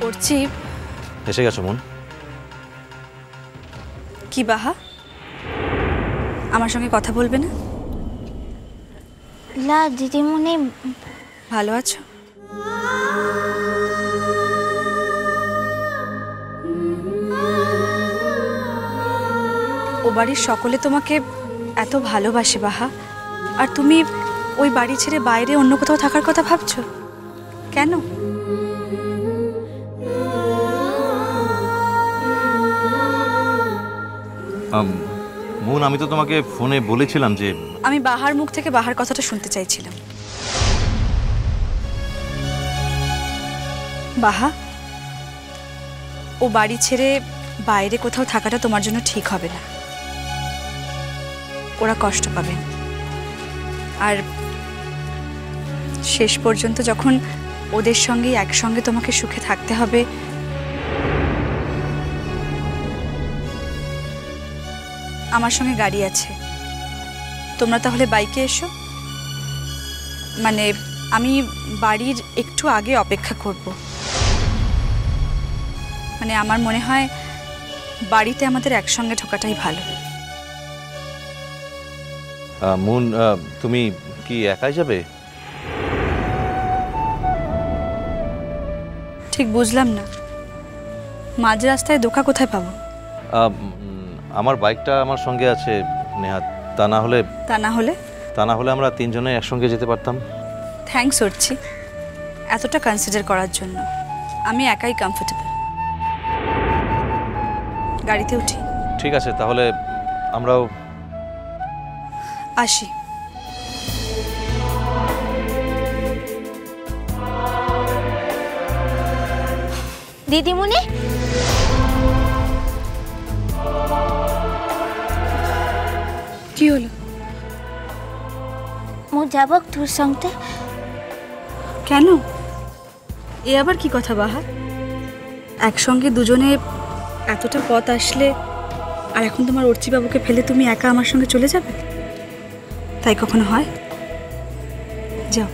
করছি। এসে গেছো মন? কি বাহা, আমার সঙ্গে কথা বলবে না? না দিদিমণি। ভালো আছো? ও বাড়ির সকলে তোমাকে এত ভালোবাসে বাহা, আর তুমি ওই বাড়ি ছেড়ে বাইরে অন্য কোথাও থাকার কথা ভাবছো কেন? মন, আমি তো তোমাকে ফোনে বলেছিলাম যে আমি বাহার মুখ থেকে বাহার কথাটা শুনতে চাইছিলাম। বাহা, ও বাড়ি ছেড়ে বাইরে কোথাও থাকাটা তোমার জন্য ঠিক হবে না। ওরা কষ্ট পাবে, আর শেষ পর্যন্ত যখন ওদের সঙ্গে একসঙ্গে তোমাকে সুখে থাকতে হবে, আমার সঙ্গে গাড়ি আছে, তোমরা তাহলে বাইকে এসো। মানে আমি বাড়ির একটু আগে অপেক্ষা করব। মানে আমার মনে হয় বাড়িতে আমাদের একসঙ্গে ঢোকাটাই ভালো। মন, তুমি কি একাই যাবে? ঠিক বুঝলাম না, মাঝ রাস্তায় ধোকা কোথায় পাবো? আমার বাইকটা আমার সঙ্গে আছে নেহাত, তা না হলে আমরা তিনজনে একসঙ্গে যেতে পারতাম। থ্যাঙ্কস অর্চি, এতটা কনসিডার করার জন্য। আমি একাই কমফোর্টেবল, গাড়িতে উঠি। ঠিক আছে, তাহলে আমরাও আসি। দিদিমণি, কি হলো? মু যাব তোর সঙ্গে। কেন? এ আবার কি কথা বাহা? একসঙ্গে দুজনে এতটা পথ আসলে, আর এখন তোমার অর্চি বাবুকে ফেলে তুমি একা আমার সঙ্গে চলে যাবে? তাই কখনো হয়? যাও।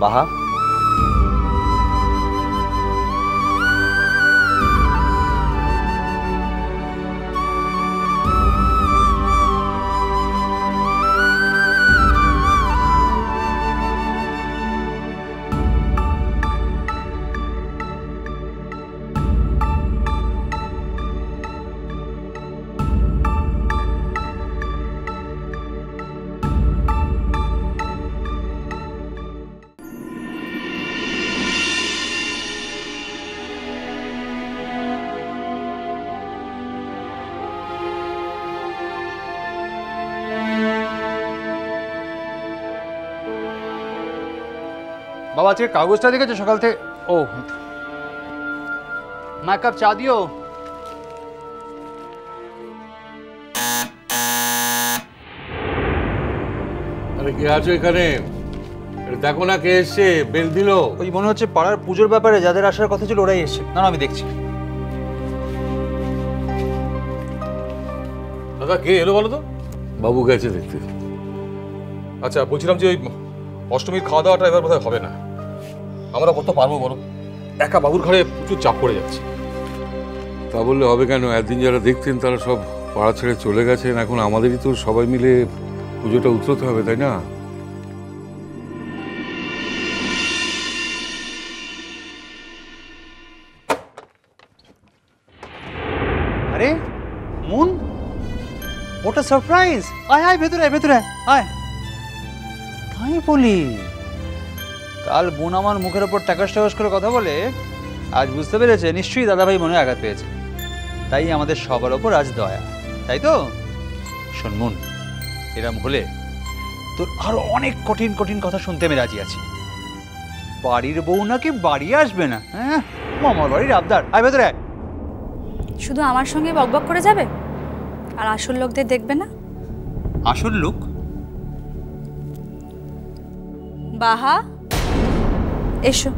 বাহা, বাবা আজকে কাগজটা দেখেছো সকাল থেকে? ও মা, এক কাপ চা দিও। আরে কে আছো এখানে? দেখো না কে এসছে, বেল দিল। ওই মনে হচ্ছে পাড়ার পুজোর ব্যাপারে যাদের আসার কথা ছিল ওরাই এসছে। না আমি দেখছি। দাদা কে এলো বলো তো? বাবু গেছে দেখতে। আচ্ছা, বলছিলাম যে ওই অষ্টমীর খাওয়া দাওয়াটা এবার বোধহয় হবে না। আমরা কত পারবো বলো? একা বাবুর ঘরে প্রচুর চাপ পড়ে যাচ্ছে। তা বললে হবে কেন? একদিন যারা দেখতেন তারা সব পাড়া ছেড়ে চলে গেছেন, এখন আমাদেরই তো সবাই মিলে পুজোটা উতরাতে হবে, তাই না? আরে মুন, ওটা সারপ্রাইজ! আয় আয় ভেতরে আয়, ভেতরে আয়। তাই বলি, কাল বোন আমার মুখের ওপর টাকাস টাকাস করে কথা বলে আজ বুঝতে পেরেছে নিশ্চয়ই দাদাভাই মনে আঘাত পেয়েছে, তাই আমাদের সবার ওপর আজ দয়া, তাই তো? শোন মুন, এরম হলে তোর আরো অনেক কঠিন কঠিন কথা শুনতে আমি রাজি আছি। বাড়ির বউ নাকি বাড়ি আসবে না, হ্যাঁ? মামার বাড়ির আবদার। আয় ভেতরে আয়। শুধু আমার সঙ্গে বকবক করে যাবে আর আসল লোকদের দেখবে না? আসল লোক? বাহা এসো।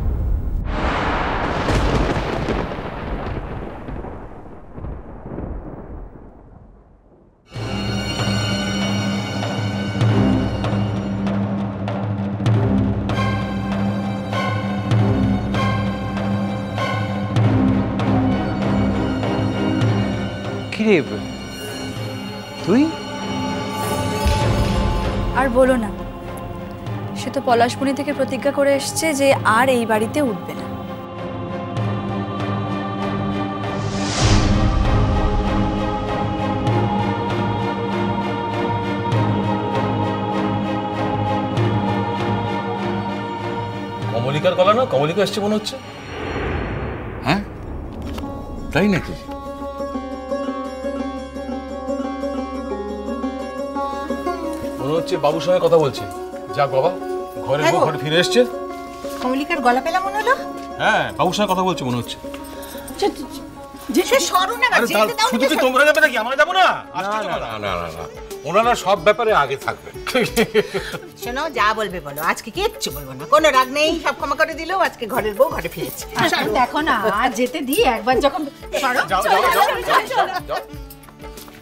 কিরে তুই? আর বলো না, সে তো পলাশবনি থেকে প্রতিজ্ঞা করে এসছে যে আর এই বাড়িতে উঠবে না। কমলিকার গলা না? কমলিকা এসছে মনে হচ্ছে। হ্যাঁ তাই নাকি? মনে হচ্ছে বাবুর সঙ্গে কথা বলছে। যাক বাবা, ঘরে বউ ঘরে ফিরে এসছে। কমলিকার গলা পেলা মনে হলো। হ্যাঁ, বাবুর সঙ্গে কথা বলছে মনে হচ্ছে। যে সরু না, যেতে দাও। শুধু কি তোমরা যাবে নাকি? আমরা যাবো না? না ওনারা সব ব্যাপারে আগে থাকবে। শোনো, যা বলবে বলো, আজকে কিচ্ছু বলবো না, কোনো রাগ নেই, সব ক্ষমা করে দিলেও আজকে ঘরের বউ ঘরে ফিরেছে। দেখো না, আর যেতে দিই একবার যখন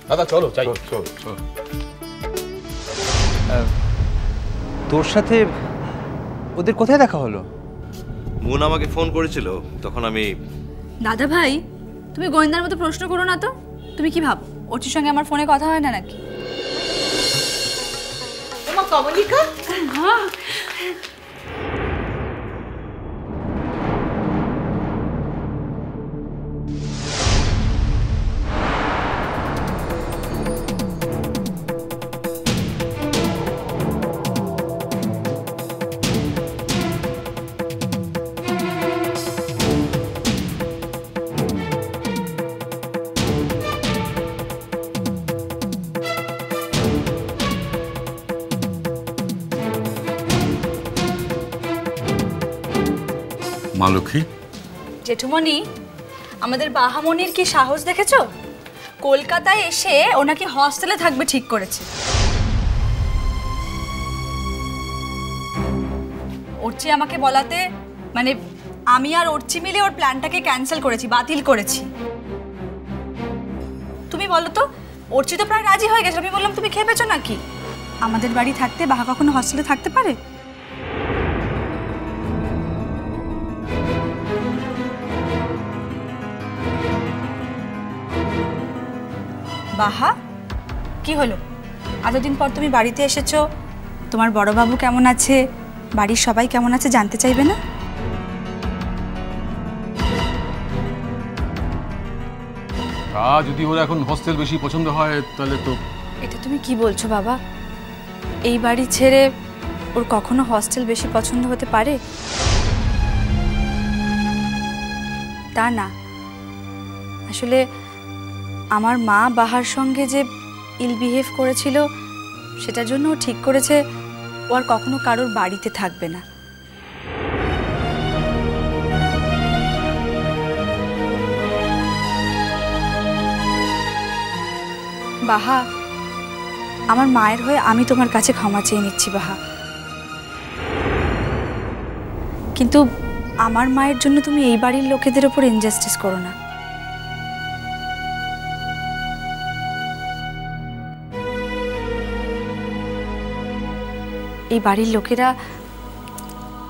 দাদা চলো যাই। তোর সাথে ওদের কোথায় দেখা হলো? মুন আমাকে ফোন করেছিল, তখন আমি... দাদা ভাই, তুমি গোয়েন্দার মতো প্রশ্ন করো না তো। তুমি কি ভাবো ওর সঙ্গে আমার ফোনে কথা হয় না নাকি? তোমার কমলিকা? মা লক্ষ্মী, জেঠুমণি, আমাদের বাহামণির কি সাহস দেখেছো? কলকাতায় এসে ও নাকি হস্টেলে থাকবে ঠিক করেছে। অর্চি আমাকে বলাতে, মানে আমি আর অর্চি মিলে ওর প্ল্যানটাকে ক্যান্সেল করেছি, বাতিল করেছি। তুমি বলো তো, অর্চি তো প্রায় রাজি হয়ে গেছে। আমি বললাম তুমি খেপেছো নাকি? আমাদের বাড়ি থাকতে বাহা কখনো হস্টেলে থাকতে পারে? বাহা, কি হলো? এতদিন পর তুমি বাড়িতে এসেছো, তোমার বড় বাবু কেমন আছে, বাড়ির সবাই কেমন আছে জানতে চাইবে না? তা যদি ওর এখন হস্টেল বেশি পছন্দ হয় তাহলে তো... এটা তুমি কি বলছো বাবা? এই বাড়ি ছেড়ে ওর কখনো হস্টেল বেশি পছন্দ হতে পারে? তা না, আসলে আমার মা বাহার সঙ্গে যে ইল বিহেভ করেছিল, সেটার জন্য ও ঠিক করেছে ও আর কখনো কারোর বাড়িতে থাকবে না। বাহা, আমার মায়ের হয়ে আমি তোমার কাছে ক্ষমা চেয়ে নিচ্ছি বাহা, কিন্তু আমার মায়ের জন্য তুমি এই বাড়ির লোকেদের ওপর ইনজাস্টিস করো না। এই বাড়ির লোকেরা,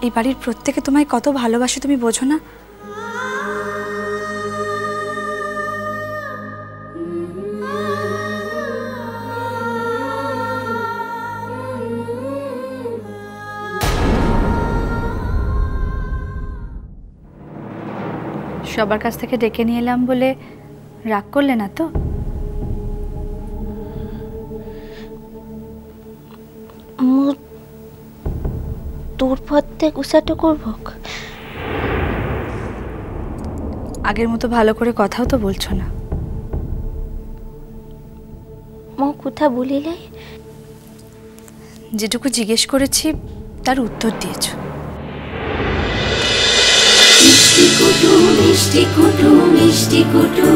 এই বাড়ির প্রত্যেকে তোমায় কত ভালোবাসে তুমি বোঝো না? সবার কাছ থেকে ডেকে নিয়ে এলাম বলে রাগ করলে না তো? তোর পথে গুছাটো করব। আগের মতো ভালো করে কথাও তো বলছো না। মো কথা বলিলে? যেটুকু জিজ্ঞেস করেছি তার উত্তর দিয়েছো। মিষ্টি কুটু মিষ্টি কুটু মিষ্টি কুটু।